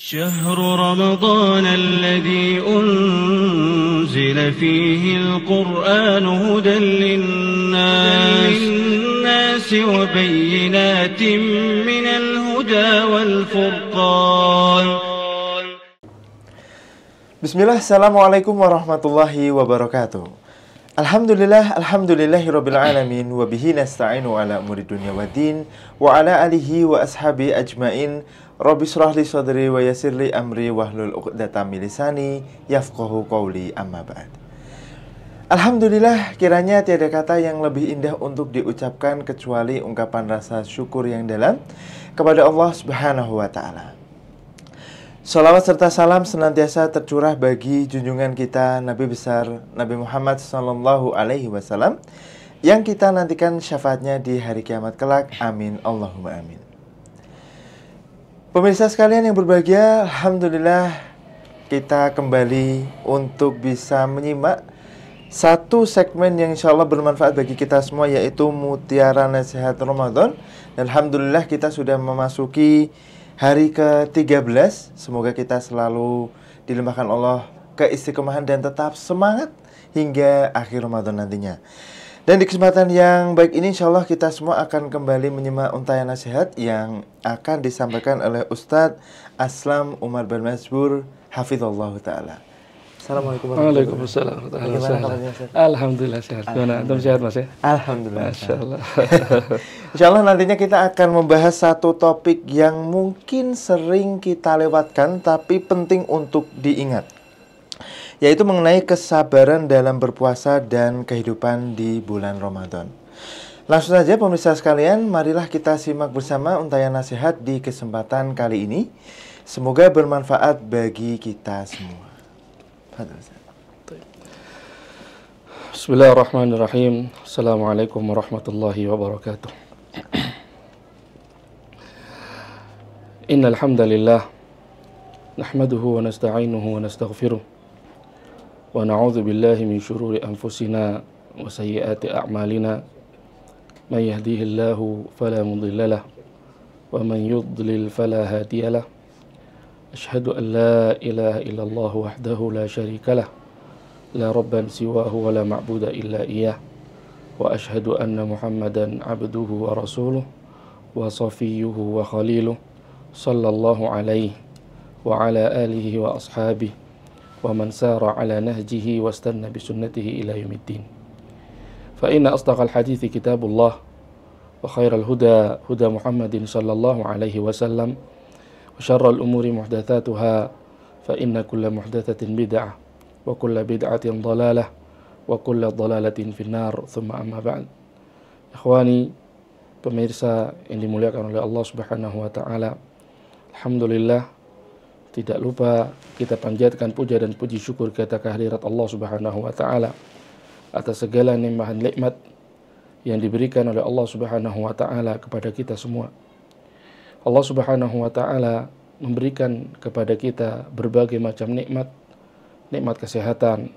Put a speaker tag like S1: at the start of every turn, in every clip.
S1: شهر رمضان الذي أنزل فيه القرآن هدى للناس وبينات من الهدى والفرقان.
S2: Bismillah, Assalamualaikum warahmatullahi wabarakatuh. Alhamdulillahirabbil alamin wa bihi nasta'inu ala umuri dunya waddin wa ala alihi wa ashabi ajmain. Rabbi shrah li sadri wa yassir li amri wahlul 'uqdatam min lisani yafqahu qawli, amma ba'd. Alhamdulillah, kiranya tiada kata yang lebih indah untuk diucapkan kecuali ungkapan rasa syukur yang dalam kepada Allah Subhanahu wa taala. Salawat serta salam senantiasa tercurah bagi junjungan kita Nabi besar Nabi Muhammad sallallahu alaihi wasallam yang kita nantikan syafaatnya di hari kiamat kelak. Amin Allahumma amin. Pemirsa sekalian yang berbahagia, alhamdulillah kita kembali untuk bisa menyimak satu segmen yang insya Allah bermanfaat bagi kita semua, yaitu Mutiara Nasihat Ramadan. Dan alhamdulillah kita sudah memasuki hari ke-13. Semoga kita selalu dilimpahkan Allah keistiqomahan dan tetap semangat hingga akhir Ramadan nantinya. Dan di kesempatan yang baik ini insya Allah kita semua akan kembali menyimak untayan nasihat yang akan disampaikan oleh Ustadz Aslam Umar bin Masbur Hafizallahu ta'ala. Assalamualaikum warahmatullahi wabarakatuh.
S3: Waalaikumsalam. Alhamdulillah sehat. Gimana? Antum sehat Mas ya?
S2: Alhamdulillah.
S3: Masyaallah.
S2: Insyaallah nantinya kita akan membahas satu topik yang mungkin sering kita lewatkan tapi penting untuk diingat, yaitu mengenai kesabaran dalam berpuasa dan kehidupan di bulan Ramadan. Langsung saja pemirsa sekalian, marilah kita simak bersama untayan nasihat di kesempatan kali ini. Semoga bermanfaat bagi kita semua.
S3: Bismillahirrahmanirrahim. Assalamualaikum warahmatullahi wabarakatuh. Innal hamdalillah nahmaduhu wa nasta'inuhu wa nastaghfiruh wa na'udzu billahi min shururi anfusina wa sayyiati a'malina. May yahdihillahu fala mudilla lahu wa man yudlil fala hadiya lahu. Asyhadu an la ilaha illallah wahdahu la syarika lah, la rabban siwahu wa la ma'buda illa iyyah, wa asyhadu anna Muhammadan abduhu wa rasuluh wa safiyyuhu wa khaliluh sallallahu alaihi wa ala alihi wa ashabihi wa man sara ala nahjihi wa istanna bi sunnatihi ila yaumiddin. Fa inna asdaqal hadithi kitabullah wa khairal huda huda Muhammadin sallallahu alaihi wasallam wa syarrul umuri muhdatsatuha fa inna kulla muhdatsatin bid'ah wa kulla bid'atin dhalalah wa kulla dhalalatin finnar. Tsumma amma ba'd. Ikhwani, pemirsa yang dimuliakan oleh Allah Subhanahu wa taala, alhamdulillah tidak lupa kita panjatkan puja dan puji syukur kita kehadirat Allah Subhanahu wa taala atas segala nikmat yang diberikan oleh Allah Subhanahu wa taala kepada kita semua. Allah Subhanahu wa taala memberikan kepada kita berbagai macam nikmat, nikmat kesehatan,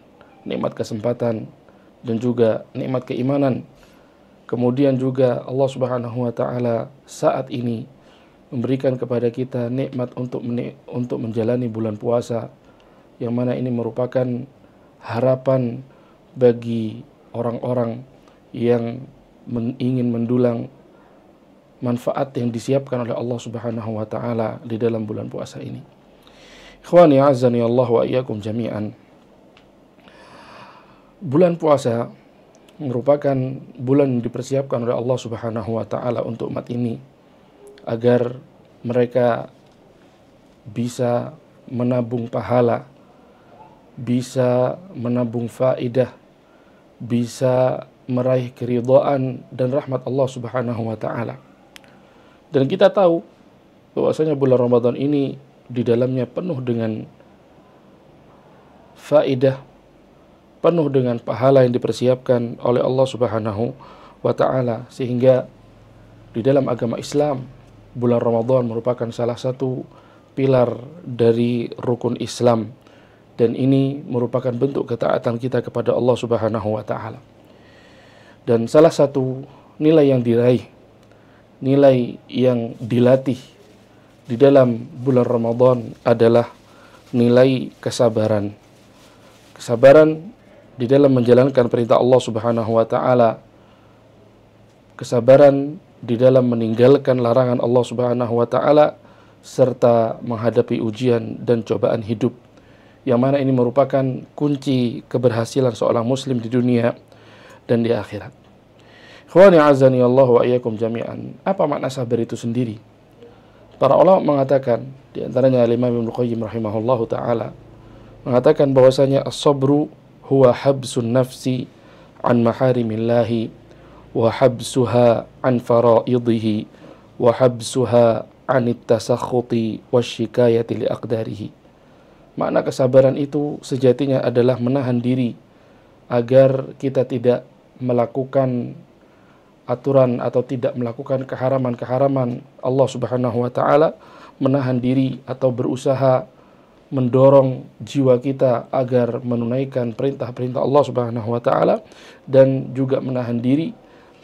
S3: nikmat kesempatan, dan juga nikmat keimanan. Kemudian juga Allah Subhanahu wa taala saat ini memberikan kepada kita nikmat untuk menjalani bulan puasa, yang mana ini merupakan harapan bagi orang-orang yang ingin mendulang manfaat yang disiapkan oleh Allah Subhanahu wa taala di dalam bulan puasa ini. Ikhwani azani Allah wa iyyakum jami'an. Bulan puasa merupakan bulan yang dipersiapkan oleh Allah Subhanahu wa taala untuk umat ini agar mereka bisa menabung pahala, bisa menabung faidah, bisa meraih keridhaan dan rahmat Allah Subhanahu wa taala. Dan kita tahu bahwasanya bulan Ramadan ini di dalamnya penuh dengan faidah, penuh dengan pahala yang dipersiapkan oleh Allah Subhanahu wa taala, sehingga di dalam agama Islam bulan Ramadan merupakan salah satu pilar dari rukun Islam, dan ini merupakan bentuk ketaatan kita kepada Allah Subhanahu wa taala. Dan salah satu nilai yang diraih, nilai yang dilatih di dalam bulan Ramadan adalah nilai kesabaran. Kesabaran di dalam menjalankan perintah Allah Subhanahu wa taala. Kesabaran di dalam meninggalkan larangan Allah Subhanahu wa taala serta menghadapi ujian dan cobaan hidup. Yang mana ini merupakan kunci keberhasilan seorang muslim di dunia dan di akhirat. Ikhwani azani Allah wa iyyakum jami'an. Apa makna sabar itu sendiri? Para ulama mengatakan, di antaranya Imam Ibnu Qayyim rahimahullahu taala mengatakan bahwasanya as-sabru huwa habsun nafsi an maharimillahi wa habsuha an faraidihi wa habsuha an at-tasakhuti wasyikayati li aqdarihi. Makna kesabaran itu sejatinya adalah menahan diri agar kita tidak melakukan aturan atau tidak melakukan keharaman-keharaman Allah Subhanahu wa taala, menahan diri atau berusaha mendorong jiwa kita agar menunaikan perintah-perintah Allah Subhanahu wa taala, dan juga menahan diri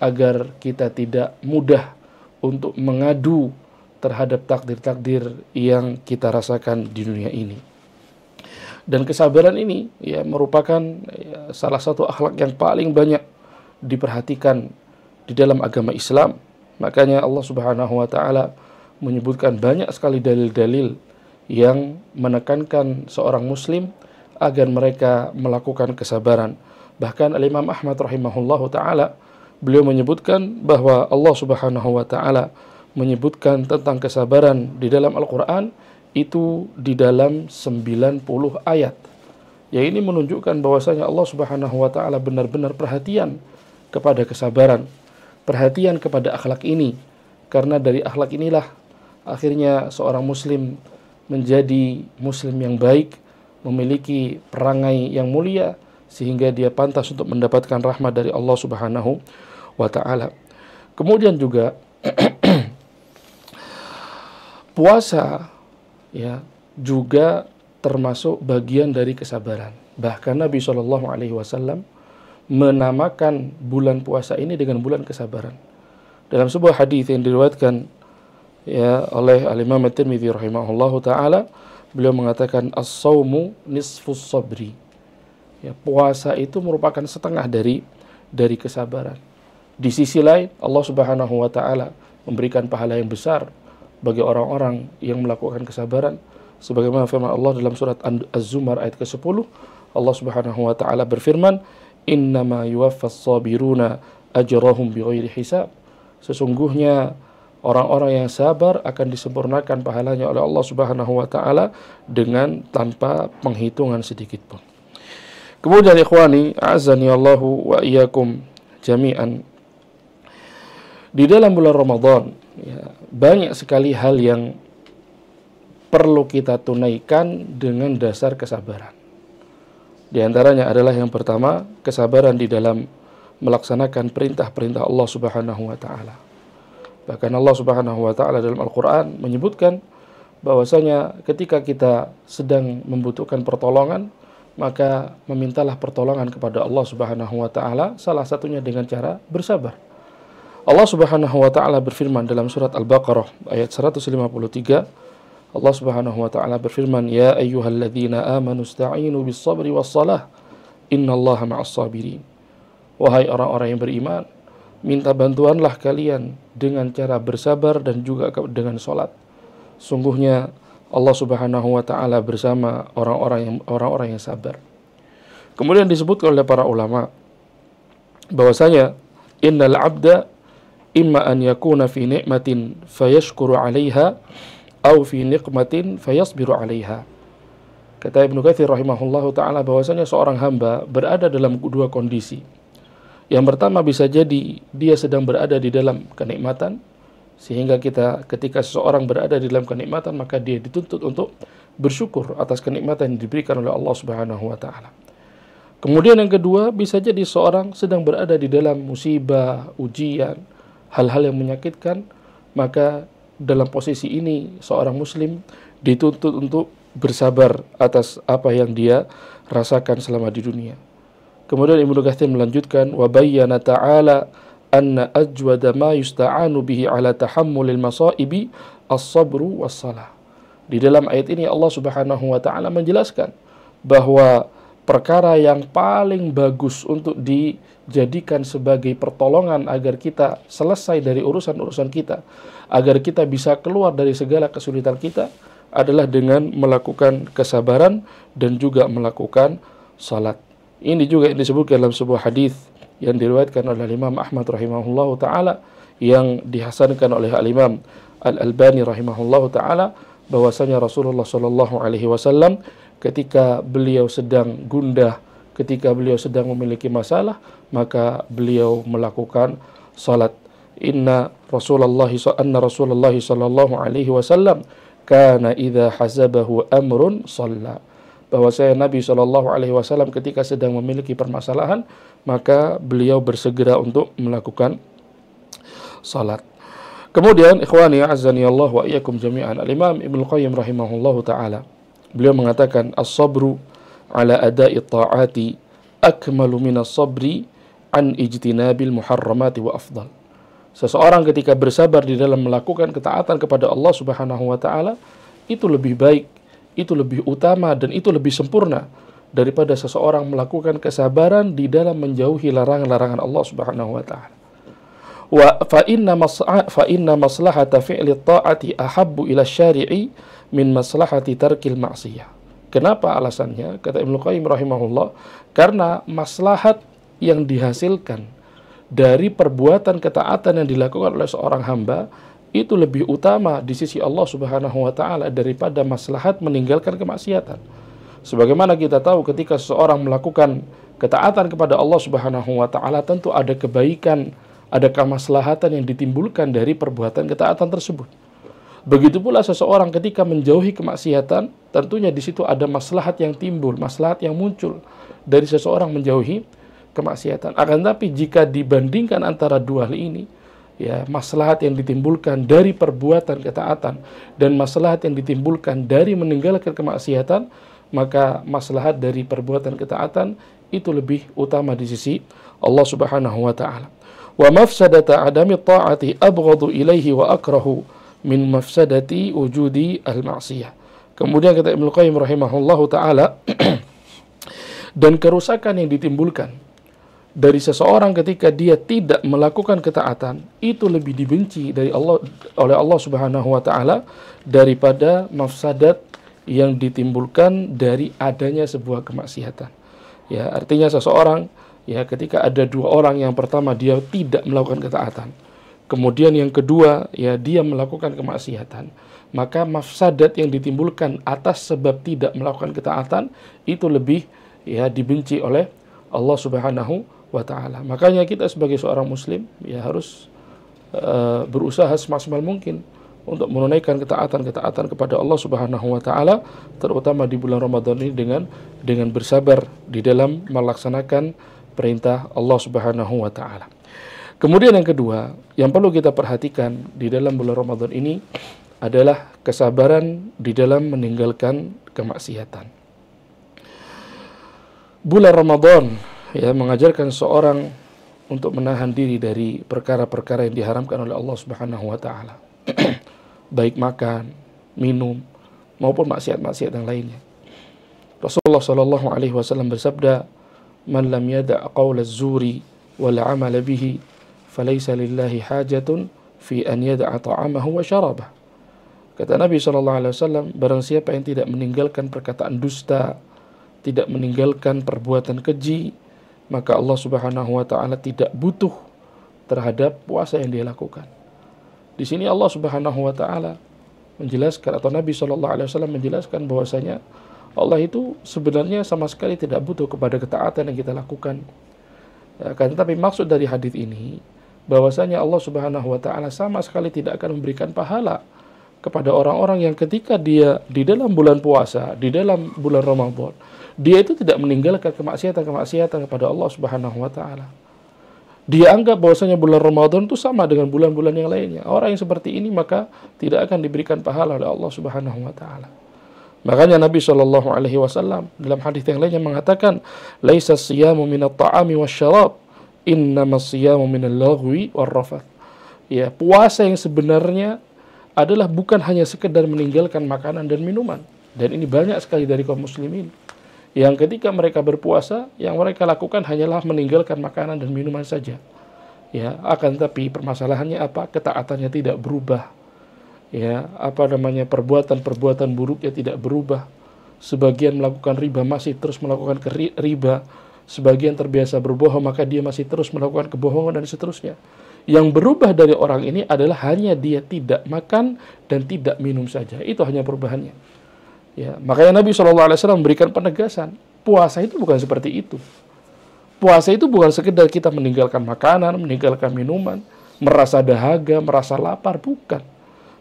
S3: agar kita tidak mudah untuk mengadu terhadap takdir-takdir yang kita rasakan di dunia ini. Dan kesabaran ini merupakan salah satu akhlak yang paling banyak diperhatikan di dalam agama Islam. Makanya Allah Subhanahu wa taala menyebutkan banyak sekali dalil-dalil yang menekankan seorang muslim agar mereka melakukan kesabaran. Bahkan Imam Ahmad rahimahullahu taala, beliau menyebutkan bahwa Allah Subhanahu wa taala menyebutkan tentang kesabaran di dalam Al-Qur'an itu di dalam 90 ayat. Ya, ini menunjukkan bahwasanya Allah Subhanahu wa taala benar-benar perhatian kepada kesabaran, perhatian kepada akhlak ini. Karena dari akhlak inilah akhirnya seorang muslim menjadi muslim yang baik, memiliki perangai yang mulia, sehingga dia pantas untuk mendapatkan rahmat dari Allah Subhanahu wa taala. Kemudian juga puasa juga termasuk bagian dari kesabaran. Bahkan Nabi SAW menamakan bulan puasa ini dengan bulan kesabaran. Dalam sebuah hadis yang diriwayatkan oleh Al-Imam At-Tirmidzi rahimahullahu taala, beliau mengatakan as-saumu nisfus sabri. Puasa itu merupakan setengah dari kesabaran. Di sisi lain, Allah Subhanahu wa taala memberikan pahala yang besar bagi orang-orang yang melakukan kesabaran. Sebagaimana firman Allah dalam surat Az-Zumar ayat ke-10, Allah Subhanahu wa taala berfirman, "Innama yuwaffas sabiruna ajrahum bighairi hisab." Sesungguhnya orang-orang yang sabar akan disempurnakan pahalanya oleh Allah Subhanahu wa taala dengan tanpa penghitungan sedikit pun. Kemudian ikhwani, azani Allahu wa iyyakum jami'an. Di dalam bulan Ramadan, banyak sekali hal yang perlu kita tunaikan dengan dasar kesabaran. Di antaranya adalah yang pertama, kesabaran di dalam melaksanakan perintah-perintah Allah Subhanahu wa taala. Bahkan Allah Subhanahu wa taala dalam Al-Qur'an menyebutkan bahwasanya ketika kita sedang membutuhkan pertolongan, maka memintalah pertolongan kepada Allah Subhanahu wa taala, salah satunya dengan cara bersabar. Allah Subhanahu wa taala berfirman dalam surat Al-Baqarah ayat 153, Allah Subhanahu wa taala berfirman, "Ya ayyuhalladzina amanu ista'inu bis-sabri was-salah, innallaha ma'as sabirin." Wahai orang-orang yang beriman, minta bantuanlah kalian dengan cara bersabar dan juga dengan salat. Sungguhnya Allah Subhanahu wa taala bersama orang-orang yang sabar. Kemudian disebutkan oleh para ulama bahwasanya innal 'abda imma an yakuna fi ni'matin fayashkuru 'alaiha aw fi niqmatin fayasbiru 'alaiha. Kata Ibnu Katsir rahimahullahu taala bahwasanya seorang hamba berada dalam dua kondisi. Yang pertama, bisa jadi dia sedang berada di dalam kenikmatan, sehingga ketika seseorang berada di dalam kenikmatan, maka dia dituntut untuk bersyukur atas kenikmatan yang diberikan oleh Allah Subhanahu wa taala. Kemudian yang kedua, bisa jadi seorang sedang berada di dalam musibah, ujian, hal-hal yang menyakitkan, maka dalam posisi ini seorang muslim dituntut untuk bersabar atas apa yang dia rasakan selama di dunia. Kemudian Ibnu Katsir melanjutkan, wa bayyana ta'ala anna ajwada ma yusta'anu bihi ala tahammulil masaibi as-sabru was-salah. Di dalam ayat ini Allah Subhanahu wa taala menjelaskan bahwa perkara yang paling bagus untuk dijadikan sebagai pertolongan agar kita selesai dari urusan-urusan kita, agar kita bisa keluar dari segala kesulitan kita, adalah dengan melakukan kesabaran dan juga melakukan salat. Ini juga yang disebutkan dalam sebuah hadis yang diriwayatkan oleh Imam Ahmad rahimahullahu taala, yang dihasankan oleh Al-Imam Al-Albani rahimahullahu taala, bahwasanya Rasulullah sallallahu alaihi wasallam ketika beliau sedang gundah, ketika beliau sedang memiliki masalah, maka beliau melakukan salat. Anna Rasulullah sallallahu alaihi wasallam kana idza hazabahu amrun shalla. Bahwasanya Nabi sallallahu alaihi wasallam ketika sedang memiliki permasalahan, maka beliau bersegera untuk melakukan salat. Kemudian ikhwani azani Allah wa iyyakum jami'an, Al-Imam Ibnu Qayyim rahimahullahu taala, beliau mengatakan as-sabru ala ada'i ta'ati akmalu minas sabri an ijtinabil muharramati wa afdal. Seseorang ketika bersabar di dalam melakukan ketaatan kepada Allah Subhanahu wa taala, itu lebih baik, itu lebih utama, dan itu lebih sempurna daripada seseorang melakukan kesabaran di dalam menjauhi larangan-larangan Allah Subhanahu wa taala. Wa fa inna maslahata fi'li ta'ati ahabbu ila syari'i min maslahati tarkil ma'siyah. Kenapa alasannya? Kata Ibnu Qayyim rahimahullah, karena maslahat yang dihasilkan dari perbuatan ketaatan yang dilakukan oleh seorang hamba itu lebih utama di sisi Allah Subhanahu wa taala daripada maslahat meninggalkan kemaksiatan. Sebagaimana kita tahu, ketika seseorang melakukan ketaatan kepada Allah Subhanahu wa taala, tentu ada kebaikan, ada kemaslahatan yang ditimbulkan dari perbuatan ketaatan tersebut. Begitu pula seseorang ketika menjauhi kemaksiatan, tentunya di situ ada maslahat yang timbul, maslahat yang muncul dari seseorang menjauhi kemaksiatan. Akan tetapi jika dibandingkan antara dua hal ini, ya, maslahat yang ditimbulkan dari perbuatan ketaatan dan maslahat yang ditimbulkan dari meninggalkan kemaksiatan, maka maslahat dari perbuatan ketaatan itu lebih utama di sisi Allah Subhanahu wa taala. Wa mafsadata adami ta'ati abghadu ilaihi wa akrahu min mafsadati wujudi al-ma'siyah. Kemudian kata Ibnu Qayyim rahimahullahu taala, dan kerusakan yang ditimbulkan dari seseorang ketika dia tidak melakukan ketaatan itu lebih dibenci dari Allah, oleh Allah Subhanahu wa taala, daripada mafsadat yang ditimbulkan dari adanya sebuah kemaksiatan. Ya, artinya seseorang, ya, ketika ada dua orang, yang pertama dia tidak melakukan ketaatan, kemudian yang kedua, ya, dia melakukan kemaksiatan, maka mafsadat yang ditimbulkan atas sebab tidak melakukan ketaatan itu lebih, ya, dibenci oleh Allah Subhanahu wa taala. Makanya kita sebagai seorang muslim, ya, harus berusaha semaksimal mungkin untuk menunaikan ketaatan kepada Allah Subhanahu wa taala, terutama di bulan Ramadan ini dengan bersabar di dalam melaksanakan perintah Allah Subhanahu wa taala. Kemudian yang kedua yang perlu kita perhatikan di dalam bulan Ramadan ini adalah kesabaran di dalam meninggalkan kemaksiatan. Bulan Ramadan, ya, mengajarkan seorang untuk menahan diri dari perkara-perkara yang diharamkan oleh Allah Subhanahu wa taala. Baik makan, minum, maupun maksiat-maksiat yang lainnya. Rasulullah sallallahu alaihi wasallam bersabda, "Man lam yada' qawla az-zuri wal 'amala bihi, falaysa lillahi hajatun fi an yada'a ta'amahu wa syarabah." Kata Nabi sallallahu alaihi wasallam, barang siapa yang tidak meninggalkan perkataan dusta, tidak meninggalkan perbuatan keji, maka Allah Subhanahu wa taala tidak butuh terhadap puasa yang dia lakukan. Di sini Allah Subhanahu wa taala menjelaskan, atau Nabi sallallahu alaihi wasallam menjelaskan, bahwasanya Allah itu sebenarnya sama sekali tidak butuh kepada ketaatan yang kita lakukan. Ya, kan, tapi maksud dari hadis ini bahwasanya Allah Subhanahu wa taala sama sekali tidak akan memberikan pahala kepada orang-orang yang ketika dia di dalam bulan puasa, di dalam bulan Ramadan, dia itu tidak meninggalkan kemaksiatan kepada Allah Subhanahu wa taala. Dia anggap bahwasanya bulan Ramadan itu sama dengan bulan-bulan yang lainnya. Orang yang seperti ini maka tidak akan diberikan pahala oleh Allah Subhanahu wa taala. Makanya Nabi sallallahu alaihi wasallam dalam hadis yang lainnya mengatakan, "Laisa siyamu minat ta'ami wasyarab, innamas siyamu minal laghwi warrafath." Ya, puasa yang sebenarnya adalah bukan hanya sekedar meninggalkan makanan dan minuman. Dan ini banyak sekali dari kaum muslimin yang ketika mereka berpuasa, yang mereka lakukan hanyalah meninggalkan makanan dan minuman saja. Ya, akan tapi permasalahannya apa? Ketaatannya tidak berubah. Ya, perbuatan-perbuatan buruknya tidak berubah. Sebagian melakukan riba masih terus melakukan riba. Sebagian terbiasa berbohong, maka dia masih terus melakukan kebohongan dan seterusnya. Yang berubah dari orang ini adalah hanya dia tidak makan dan tidak minum saja. Itu hanya perubahannya. Ya, makanya Nabi SAW memberikan penegasan, puasa itu bukan seperti itu. Puasa itu bukan sekedar kita meninggalkan makanan, meninggalkan minuman, merasa dahaga, merasa lapar, bukan.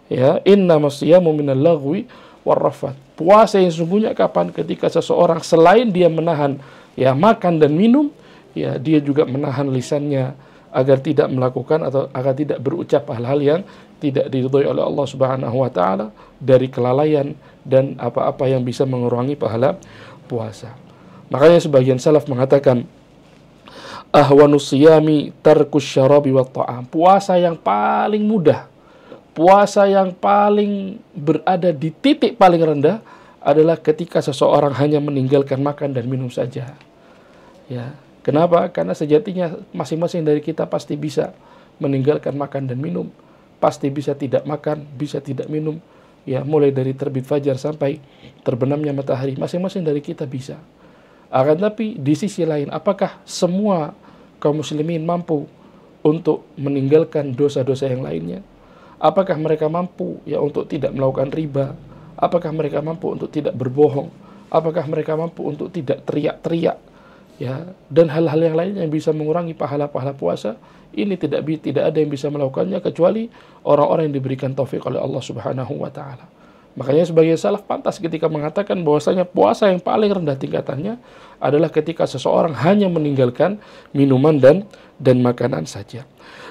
S3: Ya, innamas siyamu minal lagwi warrafath. Puasa yang sesungguhnya kapan? Ketika seseorang selain dia menahan ya makan dan minum, ya dia juga menahan lisannya agar tidak melakukan atau agar tidak berucap hal-hal yang tidak diridhoi oleh Allah Subhanahu wa taala dari kelalaian dan apa-apa yang bisa mengurangi pahala puasa. Makanya sebagian salaf mengatakan ahwanus siyami tarkus syarabi wat ta'am. Puasa yang paling mudah, puasa yang paling berada di titik paling rendah adalah ketika seseorang hanya meninggalkan makan dan minum saja. Ya, kenapa? Karena sejatinya masing-masing dari kita pasti bisa meninggalkan makan dan minum, pasti bisa tidak makan, bisa tidak minum. Ya, mulai dari terbit fajar sampai terbenamnya matahari, masing-masing dari kita bisa. Akan tapi di sisi lain, apakah semua kaum muslimin mampu untuk meninggalkan dosa-dosa yang lainnya? Apakah mereka mampu ya untuk tidak melakukan riba? Apakah mereka mampu untuk tidak berbohong? Apakah mereka mampu untuk tidak teriak-teriak? Ya, dan hal-hal yang lainnya yang bisa mengurangi pahala-pahala puasa, ini tidak ada yang bisa melakukannya kecuali orang-orang yang diberikan taufik oleh Allah Subhanahu wa taala. Makanya sebagai salaf pantas ketika mengatakan bahwasanya puasa yang paling rendah tingkatannya adalah ketika seseorang hanya meninggalkan minuman dan makanan saja.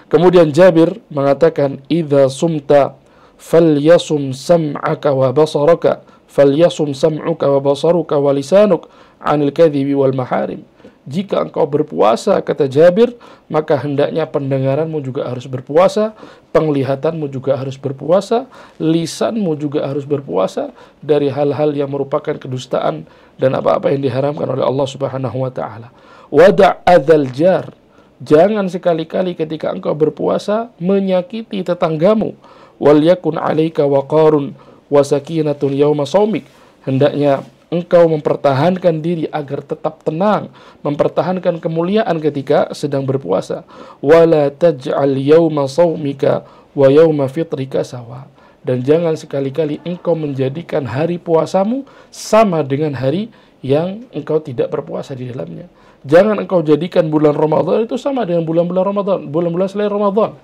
S3: Kemudian Jabir mengatakan, "Idza sumta falyasum sam'aka wa basaraka, falyasum sam'uka wa basaruka wa lisanuk 'anil kadhibi wal maharim." Jika engkau berpuasa, kata Jabir, maka hendaknya pendengaranmu juga harus berpuasa, penglihatanmu juga harus berpuasa, lisanmu juga harus berpuasa dari hal-hal yang merupakan kedustaan dan apa-apa yang diharamkan oleh Allah Subhanahu wa taala. Wada' adzal jar. Jangan sekali-kali ketika engkau berpuasa menyakiti tetanggamu. Wal yakun 'alaika waqarun wa sakinatun yauma shaumik. Hendaknya engkau mempertahankan diri agar tetap tenang, mempertahankan kemuliaan ketika sedang berpuasa. Wala taj'al yauma shaumika wa yauma fitrika sawa. Dan jangan sekali-kali engkau menjadikan hari puasamu sama dengan hari yang engkau tidak berpuasa di dalamnya. Jangan engkau jadikan bulan Ramadan itu sama dengan bulan-bulan Ramadan, bulan-bulan selain Ramadan.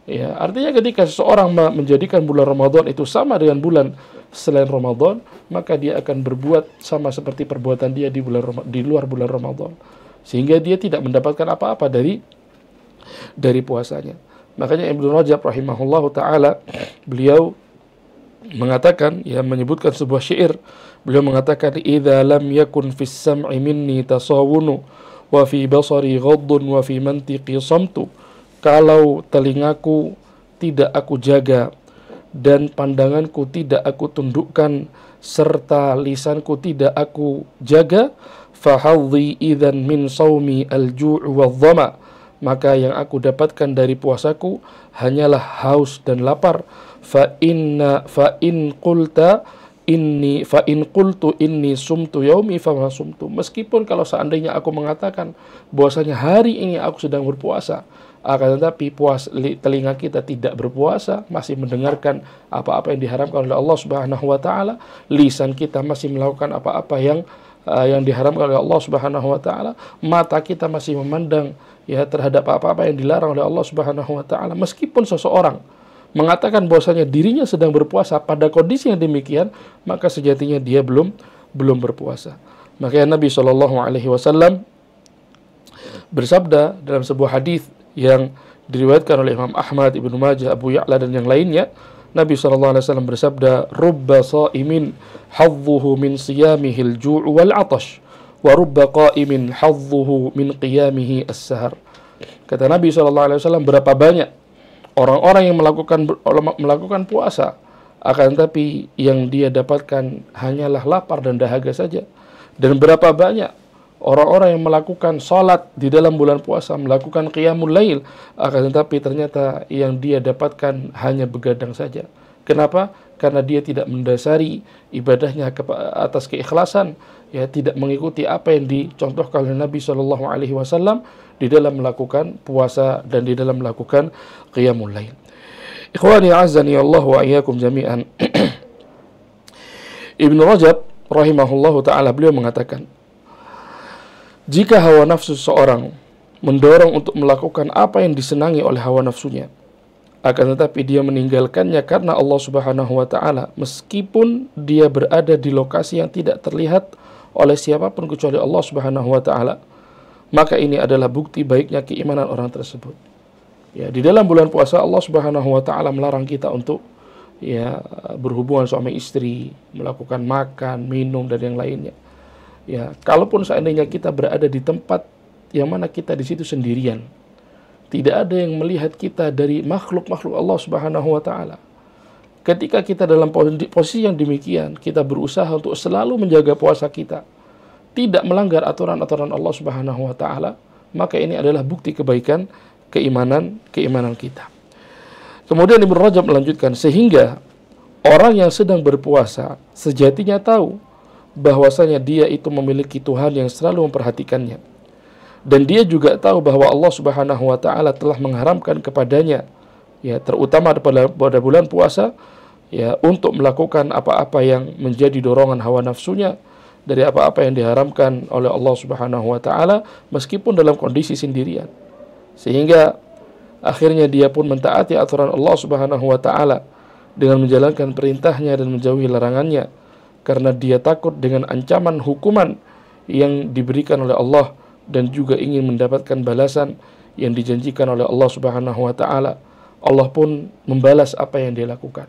S3: Ya, artinya ketika seseorang menjadikan bulan Ramadan itu sama dengan bulan selain Ramadan, maka dia akan berbuat sama seperti perbuatan dia di luar bulan Ramadan, sehingga dia tidak mendapatkan apa-apa dari puasanya. Makanya Ibnu Rajab rahimahullahu taala beliau mengatakan, ya, menyebutkan sebuah syair. Beliau mengatakan, "Idza lam yakun fis sam'i minni tasawunu wa fi basari ghaddun wa fi mantiqi samtu." Kalau telingaku tidak aku jaga dan pandanganku tidak aku tundukkan serta lisanku tidak aku jaga, fahadhi idzan min shaumi al-ju' wadh-dhama, maka yang aku dapatkan dari puasaku hanyalah haus dan lapar. Fa in qultu inni sumtu yaumi fama sumtu. Meskipun kalau seandainya aku mengatakan bahwasanya hari ini aku sedang berpuasa, akan tetapi telinga kita tidak berpuasa, masih mendengarkan apa-apa yang diharamkan oleh Allah Subhanahu wa taala, lisan kita masih melakukan apa-apa yang diharamkan oleh Allah Subhanahu wa taala, mata kita masih memandang ya terhadap apa-apa yang dilarang oleh Allah Subhanahu wa taala. Meskipun seseorang mengatakan bahwasanya dirinya sedang berpuasa pada kondisi yang demikian, maka sejatinya dia belum berpuasa. Makanya Nabi SAW bersabda dalam sebuah hadis yang diriwayatkan oleh Imam Ahmad, Ibnu Majah, Abu Ya'la dan yang lainnya, Nabi SAW bersabda, "Rubba sha'imin hadzuhu min siyamihil ju' wal 'atash, wa rubba qa'imin hadzuhu min qiyamihi as-sahar." Kata Nabi SAW, berapa banyak orang-orang yang melakukan puasa, akan tetapi yang dia dapatkan hanyalah lapar dan dahaga saja. Dan berapa banyak orang-orang yang melakukan salat di dalam bulan puasa, melakukan qiyamul lail, akan tetapi ternyata yang dia dapatkan hanya begadang saja. Kenapa? Karena dia tidak mendasari ibadahnya atas keikhlasan, ya, tidak mengikuti apa yang dicontohkan oleh Nabi Shallallahu Alaihi Wasallam di dalam melakukan puasa dan di dalam melakukan qiyamul lail. Ikhwani azani Allah wa iyyakum jami'an. Ibnu Rajab rahimahullahu taala beliau mengatakan, jika hawa nafsu seseorang mendorong untuk melakukan apa yang disenangi oleh hawa nafsunya, akan tetapi dia meninggalkannya karena Allah Subhanahu wa taala, meskipun dia berada di lokasi yang tidak terlihat oleh siapapun kecuali Allah Subhanahu wa taala, maka ini adalah bukti baiknya keimanan orang tersebut. Ya, di dalam bulan puasa Allah Subhanahu wa taala melarang kita untuk berhubungan suami istri, melakukan makan, minum dan yang lainnya. Ya, kalaupun seandainya kita berada di tempat yang mana kita di situ sendirian, tidak ada yang melihat kita dari makhluk-makhluk Allah Subhanahu wa taala. Ketika kita dalam posisi yang demikian, kita berusaha untuk selalu menjaga puasa kita, tidak melanggar aturan-aturan Allah Subhanahu wa taala, maka ini adalah bukti kebaikan keimanan kita. Kemudian Ibnu Rajab melanjutkan, sehingga orang yang sedang berpuasa sejatinya tahu bahwasanya dia itu memiliki Tuhan yang selalu memperhatikannya. Dan dia juga tahu bahwa Allah Subhanahu wa taala telah mengharamkan kepadanya, ya, terutama pada bulan puasa, ya, untuk melakukan apa-apa yang menjadi dorongan hawa nafsunya dari apa-apa yang diharamkan oleh Allah Subhanahu wa taala meskipun dalam kondisi sendirian. Sehingga akhirnya dia pun mentaati aturan Allah Subhanahu wa taala dengan menjalankan perintahnya dan menjauhi larangannya, karena dia takut dengan ancaman hukuman yang diberikan oleh Allah dan juga ingin mendapatkan balasan yang dijanjikan oleh Allah Subhanahu wa taala. Allah pun membalas apa yang dia lakukan.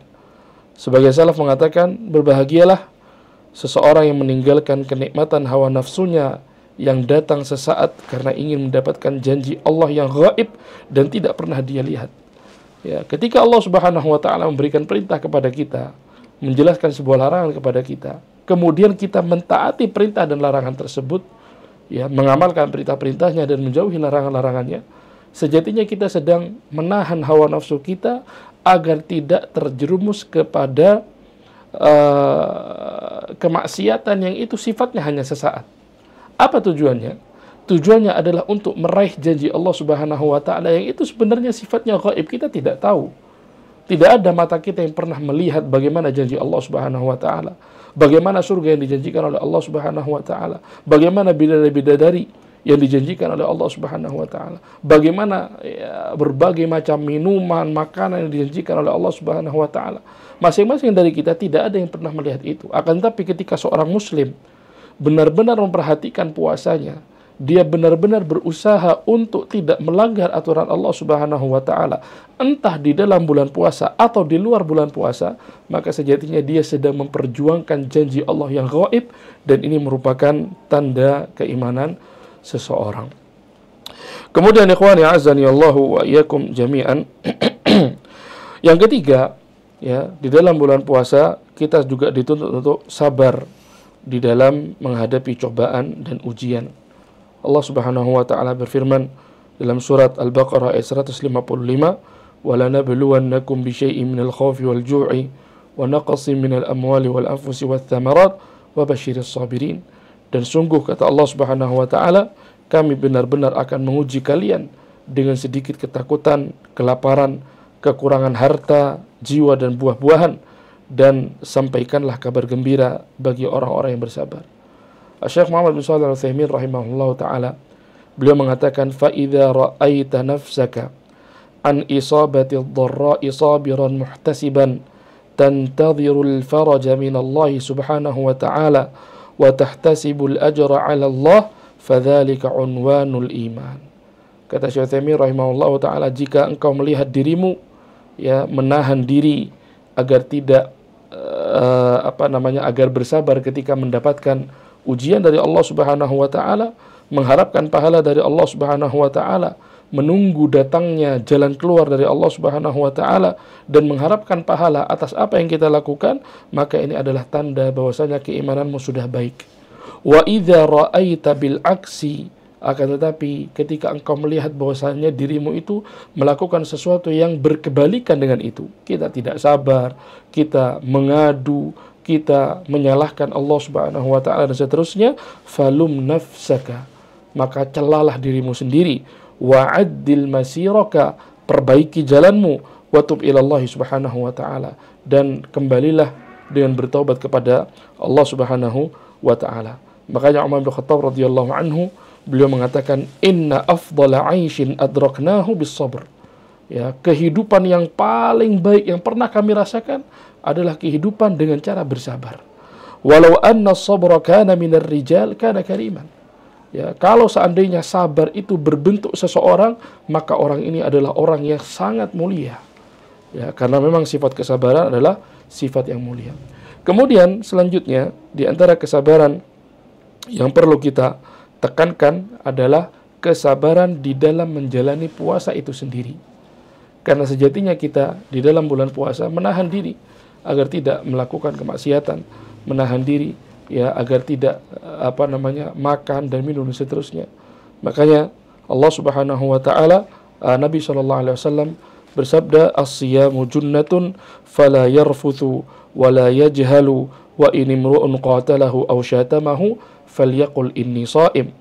S3: Sebagai salaf mengatakan, berbahagialah seseorang yang meninggalkan kenikmatan hawa nafsunya yang datang sesaat karena ingin mendapatkan janji Allah yang gaib dan tidak pernah dia lihat. Ya, ketika Allah Subhanahu wa taala memberikan perintah kepada kita, menjelaskan sebuah larangan kepada kita, kemudian kita mentaati perintah dan larangan tersebut, ya, mengamalkan perintah-perintahnya dan menjauhi larangan-larangannya, sejatinya kita sedang menahan hawa nafsu kita agar tidak terjerumus kepada kemaksiatan yang itu sifatnya hanya sesaat. Apa tujuannya? Tujuannya adalah untuk meraih janji Allah Subhanahu wa taala yang itu sebenarnya sifatnya gaib, kita tidak tahu. Tidak ada mata kita yang pernah melihat bagaimana janji Allah Subhanahu wa taala, bagaimana surga yang dijanjikan oleh Allah Subhanahu wa taala, bagaimana bidadari yang dijanjikan oleh Allah Subhanahu wa taala, bagaimana, ya, berbagai macam minuman, makanan yang dijanjikan oleh Allah Subhanahu wa taala. Masing-masing dari kita tidak ada yang pernah melihat itu. Akan tetapi ketika seorang muslim benar-benar memperhatikan puasanya, dia benar-benar berusaha untuk tidak melanggar aturan Allah Subhanahu wa taala, entah di dalam bulan puasa atau di luar bulan puasa, maka sejatinya dia sedang memperjuangkan janji Allah yang gaib, dan ini merupakan tanda keimanan seseorang. Kemudian ikhwani azani Allahu wa iyyakum jami'an. Yang ketiga, ya, di dalam bulan puasa kita juga dituntut untuk sabar di dalam menghadapi cobaan dan ujian. Allah Subhanahu wa taala berfirman dalam surat Al-Baqarah ayat 155, "Wa lanabluwannakum bisyai'in minal khawfi wal ju'i wa naqsin minal amwali wal anfusi wath thamarat wa basyiris sabirin." Dan sungguh kata Allah Subhanahu wa taala, kami benar-benar akan menguji kalian dengan sedikit ketakutan, kelaparan, kekurangan harta, jiwa dan buah-buahan, dan sampaikanlah kabar gembira bagi orang-orang yang bersabar. Syekh Muhammad bin Shalih Al-Utsaimin rahimahullah ta'ala, beliau mengatakan, فَإِذَا رَأَيْتَ نَفْسَكَ عَنْ إِصَابَةِ الضَّرَّاءِ صَابِرًا مُحْتَسِبًا تَنْتَظِرُ الْفَرَجَ مِنَ اللَّهِ سُبْحَانَهُ وَتَعَالَى وَتَحْتَسِبُ الْأَجْرَ عَلَى اللَّهِ فَذَلِكَ عُنْوَانُ الْإِيمَانِ. Kata Syekh Utsaimin rahimahullah ta'ala, jika engkau melihat dirimu, ya, menahan diri agar tidak agar bersabar ketika mendapatkan ujian dari Allah Subhanahu wa taala, mengharapkan pahala dari Allah Subhanahu wa taala, menunggu datangnya jalan keluar dari Allah Subhanahu wa taala dan mengharapkan pahala atas apa yang kita lakukan, maka ini adalah tanda bahwasanya keimananmu sudah baik. Wa idza ra'aita bil aksi, akan tetapi ketika engkau melihat bahwasanya dirimu itu melakukan sesuatu yang berkebalikan dengan itu, kita tidak sabar, kita mengadu, kita menyalahkan Allah Subhanahu wa taala dan seterusnya, falum nafsaka, maka celalah dirimu sendiri, wa'addil masiraka, perbaiki jalanmu, watub ilallahi Subhanahu wa taala, dan kembalilah dengan bertaubat kepada Allah Subhanahu wa taala. Makanya Umar bin Khattab radhiyallahu anhu, beliau mengatakan, inna afdala 'aishin adraknahu bis sabr. Ya, kehidupan yang paling baik yang pernah kami rasakan adalah kehidupan dengan cara bersabar. Walau anna sabra kana minar rijal kana kariman. Ya, kalau seandainya sabar itu berbentuk seseorang, maka orang ini adalah orang yang sangat mulia. Ya, karena memang sifat kesabaran adalah sifat yang mulia. Kemudian selanjutnya, di antara kesabaran yang perlu kita tekankan adalah kesabaran di dalam menjalani puasa itu sendiri. Karena sejatinya kita di dalam bulan puasa menahan diri agar tidak melakukan kemaksiatan, menahan diri ya agar tidak makan dan minum dan seterusnya. Makanya Allah Subhanahu wa taala, Nabi sallallahu alaihi wasallam bersabda, as-siyamu junnatun fala yarfuthu wa la yajhalu wa in imru'un qatalahu aw syatamahu falyaqul inni shaim.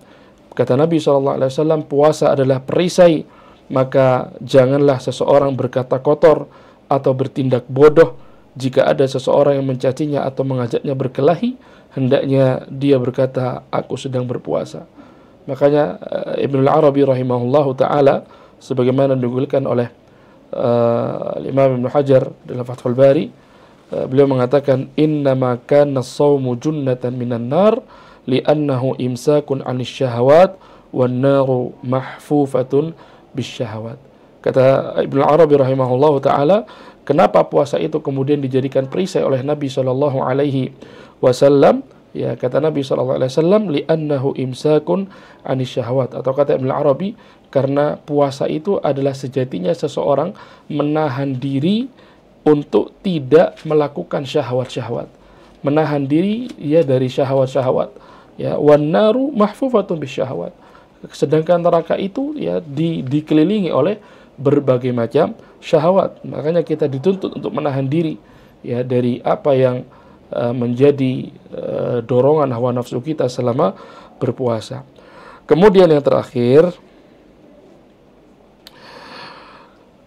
S3: Kata Nabi SAW, puasa adalah perisai, maka janganlah seseorang berkata kotor atau bertindak bodoh. Jika ada seseorang yang mencacinya atau mengajaknya berkelahi, hendaknya dia berkata, aku sedang berpuasa. Makanya Ibnu Arabi rahimahullahu ta'ala, sebagaimana dinukilkan oleh Imam Ibnu Hajar dalam Fathul Bari, beliau mengatakan, innama kana as-shawmu junnatan minan nar li'annahu imsakun 'anis syahawat wan naru mahfufatun bisyahawat. Kata Ibnu Arabi rahimahullahu taala, kenapa puasa itu kemudian dijadikan perisai oleh Nabi sallallahu alaihi wasallam? Ya, kata Nabi sallallahu alaihi wasallam, li'annahu imsakun 'anis syahawat, atau kata Ibnu Arabi, karena puasa itu adalah sejatinya seseorang menahan diri untuk tidak melakukan syahwat-syahwat. Menahan diri ya dari syahwat-syahwat. Ya, wan naru mahfufatun bisyahwat. Sedangkan neraka itu ya dikelilingi oleh berbagai macam syahwat. Makanya kita dituntut untuk menahan diri ya dari apa yang menjadi dorongan hawa nafsu kita selama berpuasa. Kemudian yang terakhir,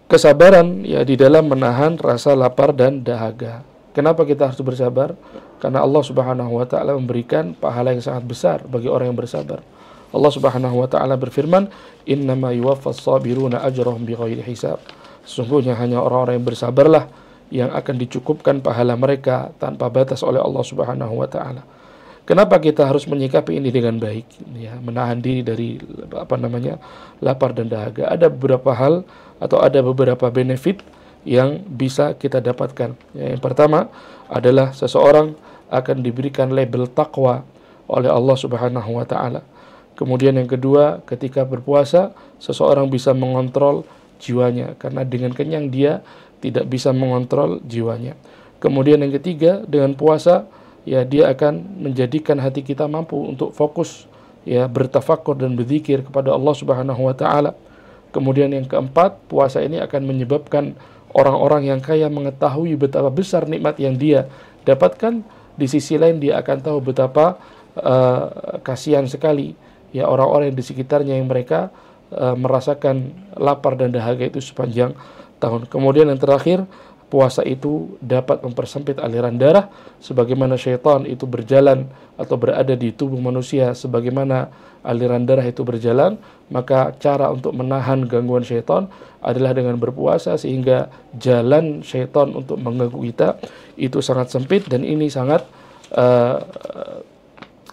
S3: kesabaran ya di dalam menahan rasa lapar dan dahaga. Kenapa kita harus bersabar? Karena Allah Subhanahu wa taala memberikan pahala yang sangat besar bagi orang yang bersabar. Allah Subhanahu wa taala berfirman, "Innama yuwaffas sabiruna ajrahum bighairi hisab." Sesungguhnya hanya orang-orang yang bersabarlah yang akan dicukupkan pahala mereka tanpa batas oleh Allah Subhanahu wa taala. Kenapa kita harus menyikapi ini dengan baik? Ya, menahan diri dari lapar dan dahaga. Ada beberapa hal atau ada beberapa benefit yang bisa kita dapatkan. Yang pertama adalah seseorang akan diberikan label takwa oleh Allah Subhanahu wa taala. Kemudian yang kedua, ketika berpuasa seseorang bisa mengontrol jiwanya, karena dengan kenyang dia tidak bisa mengontrol jiwanya. Kemudian yang ketiga, dengan puasa ya dia akan menjadikan hati kita mampu untuk fokus ya bertafakur dan berzikir kepada Allah Subhanahu wa taala. Kemudian yang keempat, puasa ini akan menyebabkan orang-orang yang kaya mengetahui betapa besar nikmat yang dia dapatkan. Di sisi lain dia akan tahu betapa kasihan sekali ya orang-orang yang di sekitarnya yang mereka merasakan lapar dan dahaga itu sepanjang tahun. Kemudian yang terakhir, puasa itu dapat mempersempit aliran darah, sebagaimana syaitan itu berjalan atau berada di tubuh manusia sebagaimana aliran darah itu berjalan, maka cara untuk menahan gangguan syaitan adalah dengan berpuasa, sehingga jalan syaitan untuk mengganggu kita itu sangat sempit, dan ini sangat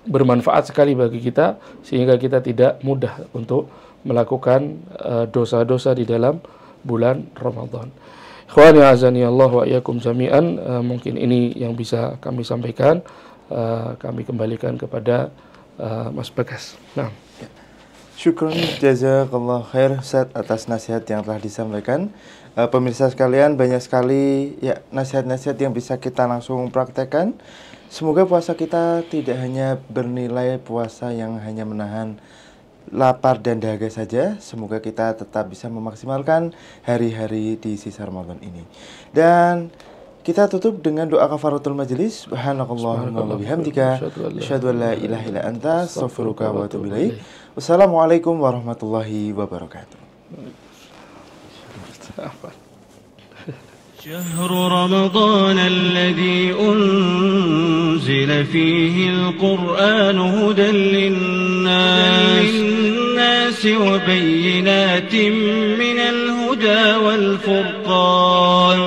S3: bermanfaat sekali bagi kita, sehingga kita tidak mudah untuk melakukan dosa-dosa di dalam bulan Ramadan. Ikhwani azani Allah wa iyyakum jami'an, mungkin ini yang bisa kami sampaikan. Kami kembalikan kepada Mas Bagas. Nah.
S2: Syukron jazakallah khair Ustaz atas nasihat yang telah disampaikan. Pemirsa sekalian, banyak sekali ya nasihat-nasihat yang bisa kita langsung praktekkan. Semoga puasa kita tidak hanya bernilai puasa yang hanya menahan lapar dan dahaga saja. Semoga kita tetap bisa memaksimalkan hari-hari di sisa Ramadan ini. Dan kita tutup dengan doa kafaratul majelis. Subhanakallahumma wa bihamdika asyhadu an la ilaha illa anta astaghfiruka wa atubu ilaik. Wassalamualaikum warahmatullahi wabarakatuh.
S1: شهر رمضان الذي أنزل فيه القرآن هدى للناس وبينات من الهدى والفرقان